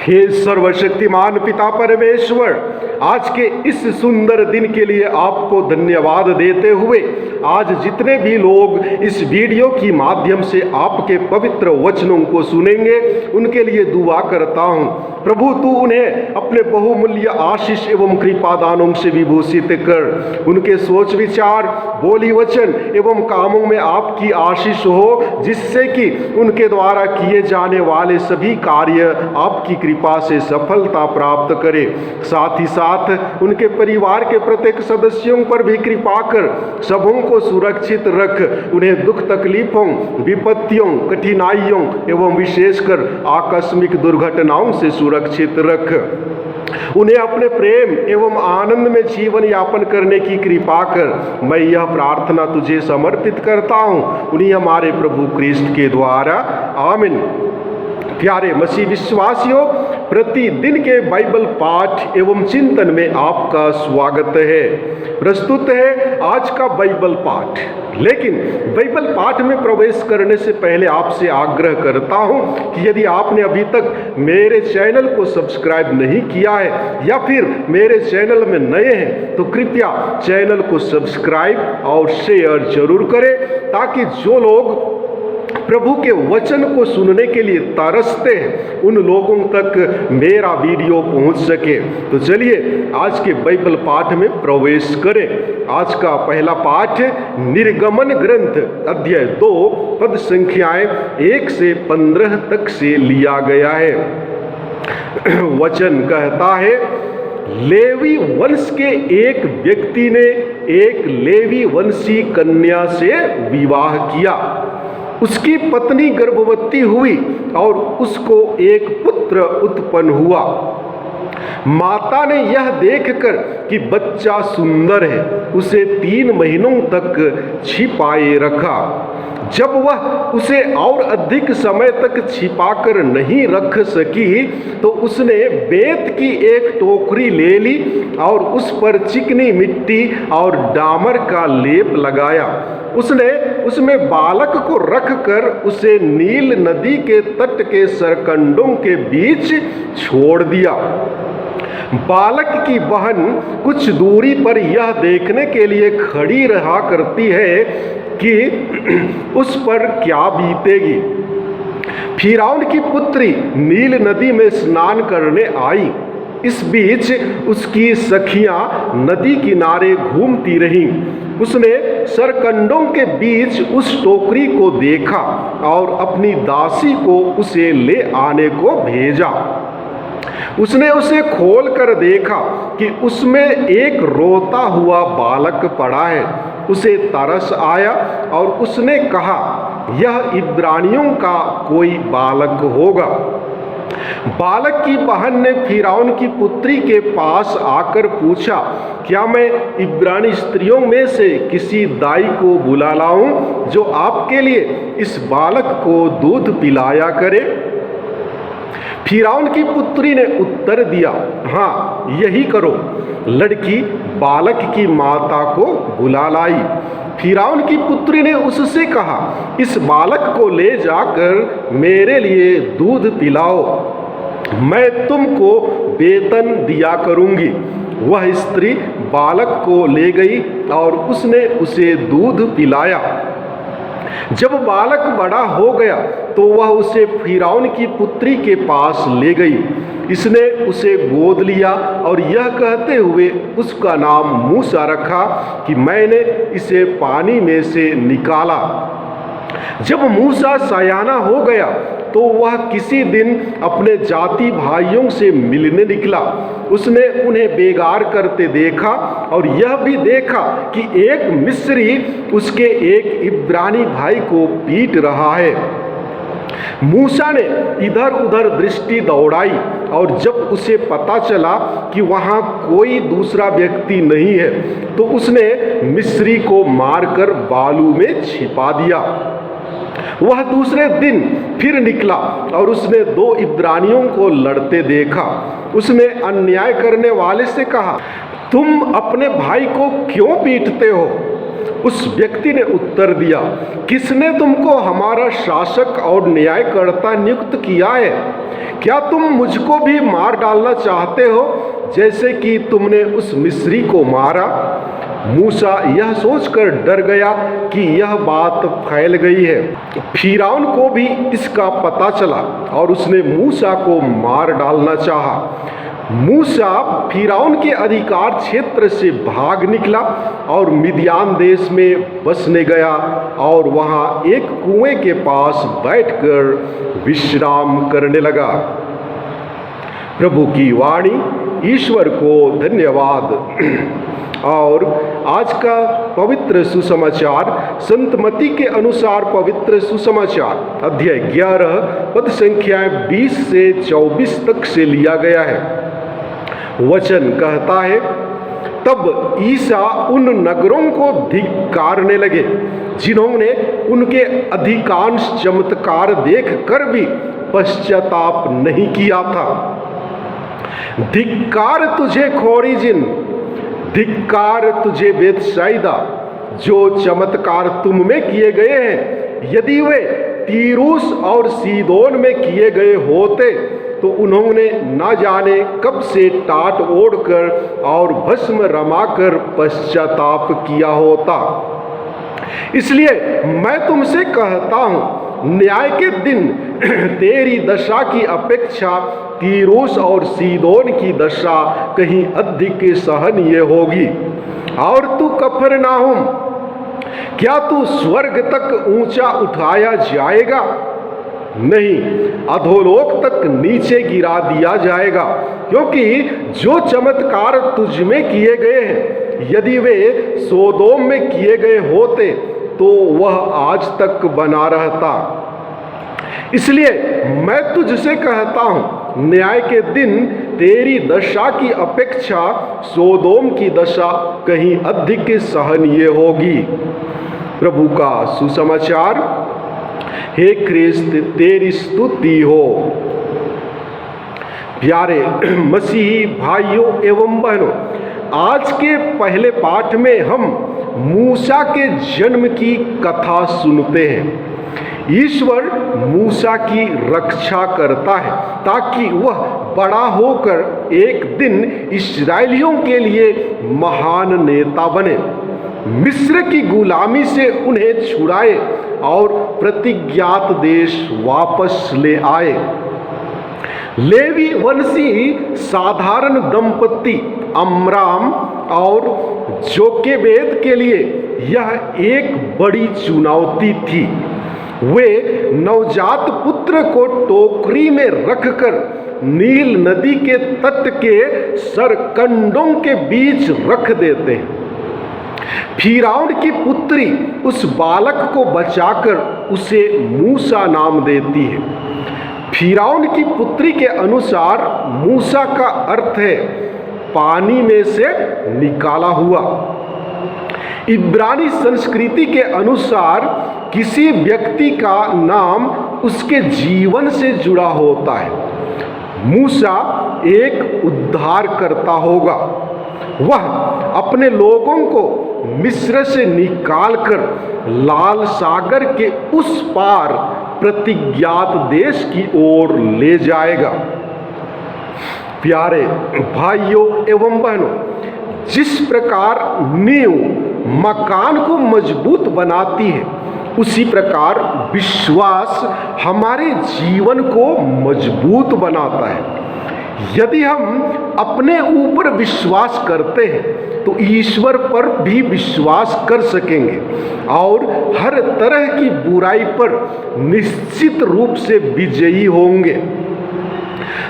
हे सर्वशक्तिमान पिता परमेश्वर, आज के इस सुंदर दिन के लिए आपको धन्यवाद देते हुए आज जितने भी लोग इस वीडियो की माध्यम से आपके पवित्र वचनों को सुनेंगे उनके लिए दुआ करता हूँ। प्रभु, तू उन्हें अपने बहुमूल्य आशीष एवं कृपादानों से विभूषित कर। उनके सोच विचार, बोली वचन एवं कामों में आपकी आशीष हो, जिससे कि उनके द्वारा किए जाने वाले सभी कार्य आपकी कृपा से सफलता प्राप्त करे। साथ ही साथ उनके परिवार के प्रत्येक सदस्यों पर भी कृपा कर सबों को सुरक्षित रख। उन्हें दुख तकलीफों, विपत्तियों, कठिनाइयों एवं विशेषकर आकस्मिक दुर्घटनाओं से सुरक्षित रख। उन्हें अपने प्रेम एवं आनंद में जीवन यापन करने की कृपा कर। मैं यह प्रार्थना तुझे समर्पित करता हूँ उन्हीं हमारे प्रभु क्रिस्ट के द्वारा, आमीन। प्यारे मसीह विश्वासियों, प्रतिदिन के बाइबल पाठ एवं चिंतन में आपका स्वागत है। प्रस्तुत है आज का बाइबल पाठ। लेकिन बाइबल पाठ में प्रवेश करने से पहले आपसे आग्रह करता हूं कि यदि आपने अभी तक मेरे चैनल को सब्सक्राइब नहीं किया है या फिर मेरे चैनल में नए हैं तो कृपया चैनल को सब्सक्राइब और शेयर जरूर करें, ताकि जो लोग प्रभु के वचन को सुनने के लिए तरसते हैं उन लोगों तक मेरा वीडियो पहुंच सके। तो चलिए आज के बाइबल पाठ में प्रवेश करें। आज का पहला पाठ निर्गमन ग्रंथ अध्याय 2 पद संख्याएं 1 से 15 तक से लिया गया है। वचन कहता है, लेवी वंश के एक व्यक्ति ने एक लेवी वंशी कन्या से विवाह किया। उसकी पत्नी गर्भवती हुई और उसको एक पुत्र उत्पन्न हुआ। माता ने यह देखकर कि बच्चा सुंदर है, उसे 3 महीनों तक छिपाए रखा। जब वह उसे और अधिक समय तक छिपाकर नहीं रख सकी तो उसने बेत की एक टोकरी ले ली और उस पर चिकनी मिट्टी और डामर का लेप लगाया। उसने उसमें बालक को रखकर उसे नील नदी के तट के सरकंडों के बीच छोड़ दिया। बालक की बहन कुछ दूरी पर यह देखने के लिए खड़ी रहा करती है कि उस पर क्या बीतेगी। फिरौन की पुत्री नील नदी में स्नान करने आई। इस बीच उसकी सखियां नदी किनारे घूमती रहीं। उसने सरकंडों के बीच उस टोकरी को देखा और अपनी दासी को उसे ले आने को भेजा। उसने उसे खोल कर देखा कि उसमें एक रोता हुआ बालक पड़ा है। उसे तरस आया और उसने कहा, यह इब्रानियों का कोई बालक होगा। बालक की बहन ने फिरौन की पुत्री के पास आकर पूछा, क्या मैं इब्रानी स्त्रियों में से किसी दाई को बुला लाऊं जो आपके लिए इस बालक को दूध पिलाया करे? फिरौन की पुत्री ने उत्तर दिया, हाँ, यही करो। लड़की बालक की माता को बुला लाई। फिरौन की पुत्री ने उससे कहा, इस बालक को ले जाकर मेरे लिए दूध पिलाओ, मैं तुमको वेतन दिया करूंगी। वह स्त्री बालक को ले गई और उसने उसे दूध पिलाया। जब बालक बड़ा हो गया तो वह उसे फिरौन की पुत्री के पास ले गई। इसने उसे गोद लिया और यह कहते हुए उसका नाम मूसा रखा कि मैंने इसे पानी में से निकाला। जब मूसा सयाना हो गया तो वह किसी दिन अपने जाति भाइयों से मिलने निकला। उसने उन्हें बेगार करते देखा और यह भी देखा कि एक मिस्री उसके एक इब्रानी भाई को पीट रहा है। मूसा ने इधर उधर दृष्टि दौड़ाई और जब उसे पता चला कि वहाँ कोई दूसरा व्यक्ति नहीं है तो उसने मिस्री को मारकर बालू में छिपा दिया। वह दूसरे दिन फिर निकला और उसने 2 इब्रानियों को लड़ते देखा। उसने अन्याय करने वाले से कहा, तुम अपने भाई को क्यों पीटते हो? उस व्यक्ति ने उत्तर दिया, किसने तुमको हमारा शासक और न्यायकर्ता नियुक्त किया है? क्या तुम मुझको भी मार डालना चाहते हो जैसे कि तुमने उस मिस्री को मारा? मूसा यह सोचकर डर गया कि यह बात फैल गई है। फिरौन को भी इसका पता चला और उसने मूसा को मार डालना चाहा। मूसा फिरौन के अधिकार क्षेत्र से भाग निकला और मिद्यान देश में बसने गया और वहाँ एक कुएं के पास बैठकर विश्राम करने लगा। प्रभु की वाणी। ईश्वर को धन्यवाद। और आज का पवित्र सुसमाचार संत मत्ती के अनुसार पवित्र सुसमाचार अध्याय 11 पद संख्या 20 से 24 तक से लिया गया है। वचन कहता है, तब ईसा उन नगरों को धिक्कारने लगे जिन्होंने उनके अधिकांश चमत्कार देख कर भी पश्चाताप नहीं किया था। धिक्कार तुझे खोरीजिन, धिक्कार तुझे बेतसैदा, जो चमत्कार तुम में किए गए हैं यदि वे तीरूस और सीदोन में किए गए होते तो उन्होंने न जाने कब से टाट ओढ़कर और भस्म रमाकर पश्चाताप किया होता। इसलिए मैं तुमसे कहता हूँ, न्याय के दिन तेरी दशा की अपेक्षा तीरूस और सीदोन की दशा कहीं अधिक सहनीय होगी। और तू कफरनाहुम, क्या तू स्वर्ग तक ऊंचा उठाया जाएगा? नहीं, अधोलोक तक नीचे गिरा दिया जाएगा। क्योंकि जो चमत्कार तुझ में किए गए हैं यदि वे सोदोम में किए गए होते तो वह आज तक बना रहता। इसलिए मैं तुझसे कहता हूँ, न्याय के दिन तेरी दशा की अपेक्षा सोदोम की दशा कहीं अधिक सहनीय होगी। प्रभु का सुसमाचार। हे क्रिस्त, तेरी स्तुति हो। प्यारे मसीही भाइयों एवं बहनों, आज के पहले पाठ में हम मूसा के जन्म की कथा सुनते हैं। ईश्वर मूसा की रक्षा करता है ताकि वह बड़ा होकर एक दिन इस्राएलियों के लिए महान नेता बने, मिस्र की गुलामी से उन्हें छुड़ाए और प्रतिज्ञात देश वापस ले आए। लेवी वंशी साधारण दंपति अम्राम और जोकेबेद के लिए यह एक बड़ी चुनौती थी। वे नवजात पुत्र को टोकरी में रखकर नील नदी के तट के सरकंडों के बीच रख देते हैं। फिरौन की पुत्री उस बालक को बचाकर उसे मूसा नाम देती है। फिरौन की पुत्री के अनुसार मूसा का अर्थ है पानी में से निकाला हुआ। इब्रानी संस्कृति के अनुसार किसी व्यक्ति का नाम उसके जीवन से जुड़ा होता है। मूसा एक उद्धारकर्ता होगा। वह अपने लोगों को मिस्र से निकालकर लाल सागर के उस पार प्रतिज्ञात देश की ओर ले जाएगा। प्यारे भाइयों एवं बहनों, जिस प्रकार नींव मकान को मजबूत बनाती है उसी प्रकार विश्वास हमारे जीवन को मजबूत बनाता है। यदि हम अपने ऊपर विश्वास करते हैं तो ईश्वर पर भी विश्वास कर सकेंगे और हर तरह की बुराई पर निश्चित रूप से विजयी होंगे।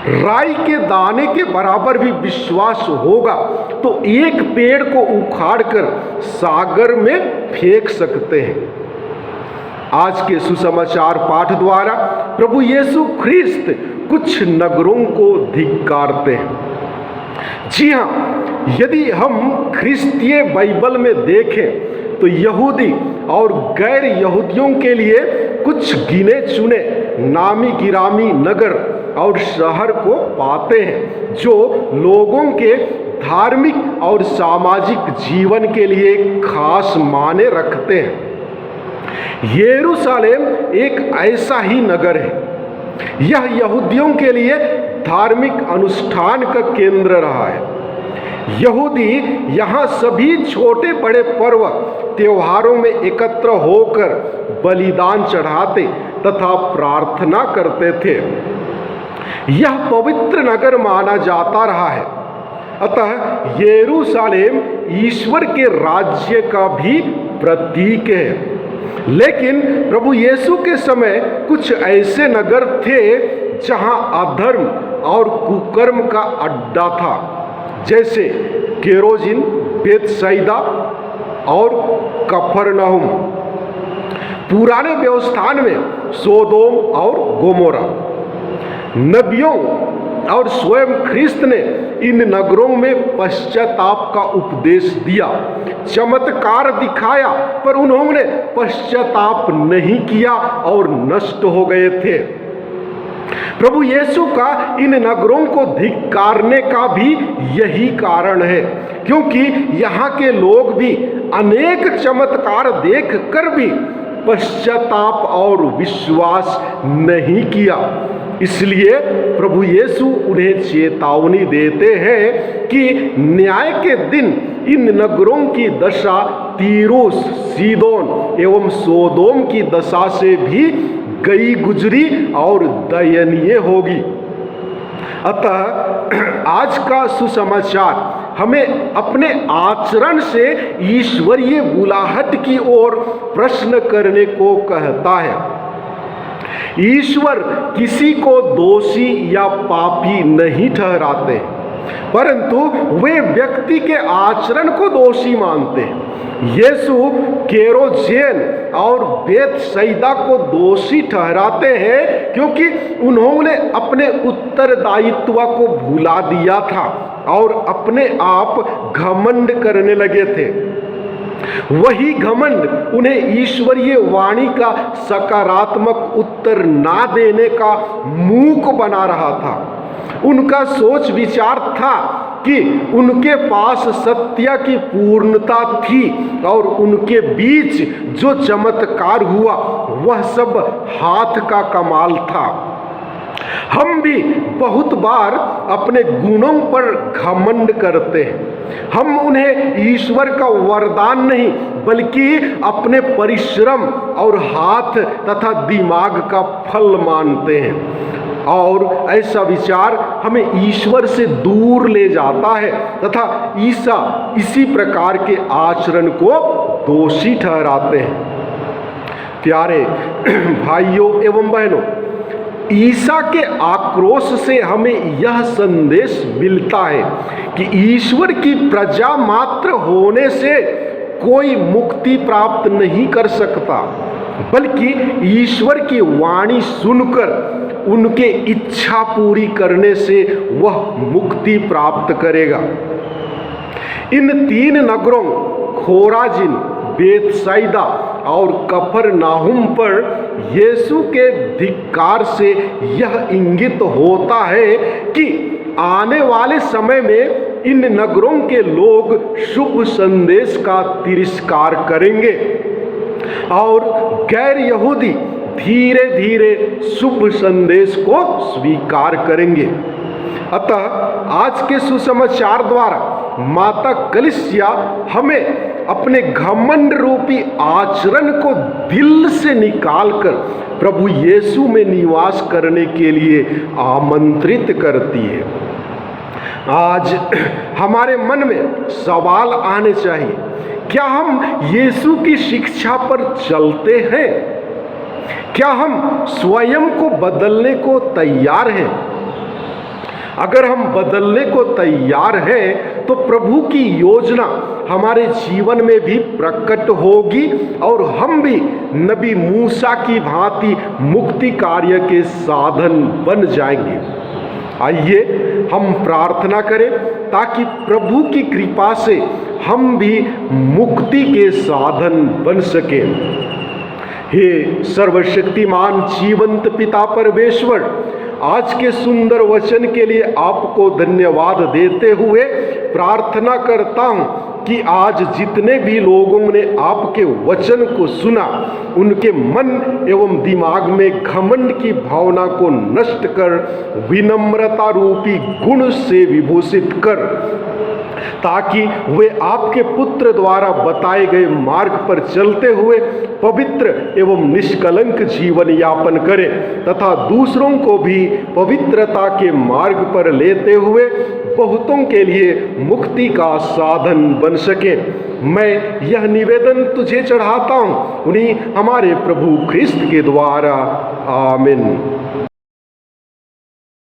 राई के दाने के बराबर भी विश्वास होगा तो एक पेड़ को उखाड़कर सागर में फेंक सकते हैं। आज के सुसमाचार पाठ द्वारा प्रभु यीशु ख्रिस्त कुछ नगरों को धिक्कारते हैं। जी हाँ, यदि हम ख्रिस्तीय बाइबल में देखें तो यहूदी और गैर यहूदियों के लिए कुछ गिने चुने नामी गिरामी नगर और शहर को पाते हैं जो लोगों के धार्मिक और सामाजिक जीवन के लिए खास मायने रखते हैं। यरूशलेम एक ऐसा ही नगर है। यह यहूदियों के लिए धार्मिक अनुष्ठान का केंद्र रहा है। यहूदी यहाँ सभी छोटे बड़े पर्व त्योहारों में एकत्र होकर बलिदान चढ़ाते तथा प्रार्थना करते थे। यह पवित्र नगर माना जाता रहा है। अतः यरूशलेम ईश्वर के राज्य का भी प्रतीक है। लेकिन प्रभु यीशु के समय कुछ ऐसे नगर थे जहां अधर्म और कुकर्म का अड्डा था, जैसे केरोजिन, बेतसैदा और कफरनहूम। पुराने व्यवस्थान में सोदोम और गोमोरा। नबियों और स्वयं ख्रिस्त ने इन नगरों में पश्चाताप का उपदेश दिया, चमत्कार दिखाया, पर उन्होंने पश्चाताप नहीं किया और नष्ट हो गए थे। प्रभु यीशु का इन नगरों को धिक्कारने का भी यही कारण है, क्योंकि यहाँ के लोग भी अनेक चमत्कार देख कर भी पश्चाताप और विश्वास नहीं किया। इसलिए प्रभु यीशु उन्हें चेतावनी देते हैं कि न्याय के दिन इन नगरों की दशा तीरोस, सीदोन एवं सोदोम की दशा से भी गई गुजरी और दयनीय होगी। अतः आज का सुसमाचार हमें अपने आचरण से ईश्वरीय बुलाहट की ओर प्रश्न करने को कहता है। ईश्वर किसी को दोषी या पापी नहीं ठहराते, परंतु वे व्यक्ति के आचरण को दोषी मानते हैं। यीशु केरोजेन और बेतसैदा को दोषी ठहराते हैं क्योंकि उन्होंने अपने उत्तरदायित्व को भुला दिया था और अपने आप घमंड करने लगे थे। वही घमंड उन्हें ईश्वरीय वाणी का सकारात्मक उत्तर ना देने का मूक बना रहा था। उनका सोच विचार था कि उनके पास सत्य की पूर्णता थी और उनके बीच जो चमत्कार हुआ वह सब हाथ का कमाल था। हम भी बहुत बार अपने गुणों पर घमंड करते हैं। हम उन्हें ईश्वर का वरदान नहीं बल्कि अपने परिश्रम और हाथ तथा दिमाग का फल मानते हैं, और ऐसा विचार हमें ईश्वर से दूर ले जाता है तथा ईसा इसी प्रकार के आचरण को दोषी ठहराते हैं। प्यारे भाइयों एवं बहनों, ईसा के आक्रोश से हमें यह संदेश मिलता है कि ईश्वर की प्रजा मात्र होने से कोई मुक्ति प्राप्त नहीं कर सकता, बल्कि ईश्वर की वाणी सुनकर उनके इच्छा पूरी करने से वह मुक्ति प्राप्त करेगा। इन तीन नगरों खोराजिन, बेतसैदा और कफरनाहुम पर यीशु के धिक्कार से यह इंगित होता है कि आने वाले समय में इन नगरों के लोग शुभ संदेश का तिरस्कार करेंगे और गैर यहूदी धीरे धीरे शुभ संदेश को स्वीकार करेंगे। अतः आज के सुसमाचार द्वारा माता कलीसिया हमें अपने घमंड रूपी आचरण को दिल से निकालकर प्रभु यीशु में निवास करने के लिए आमंत्रित करती है। आज हमारे मन में सवाल आने चाहिए, क्या हम यीशु की शिक्षा पर चलते हैं? क्या हम स्वयं को बदलने को तैयार हैं? अगर हम बदलने को तैयार हैं तो तो प्रभु की योजना हमारे जीवन में भी प्रकट होगी और हम भी नबी मूसा की भांति मुक्ति कार्य के साधन बन जाएंगे। आइए हम प्रार्थना करें ताकि प्रभु की कृपा से हम भी मुक्ति के साधन बन सकें। हे सर्वशक्तिमान जीवंत पिता परमेश्वर, आज के सुंदर वचन के लिए आपको धन्यवाद देते हुए प्रार्थना करता हूँ कि आज जितने भी लोगों ने आपके वचन को सुना, उनके मन एवं दिमाग में घमंड की भावना को नष्ट कर विनम्रता रूपी गुण से विभूषित कर, ताकि वे आपके पुत्र द्वारा बताए गए मार्ग पर चलते हुए पवित्र एवं निष्कलंक जीवन यापन करें तथा दूसरों को भी पवित्रता के मार्ग पर लेते हुए बहुतों के लिए मुक्ति का साधन बन सके। मैं यह निवेदन तुझे चढ़ाता हूँ उन्हीं हमारे प्रभु ख्रिस्त के द्वारा। आमीन।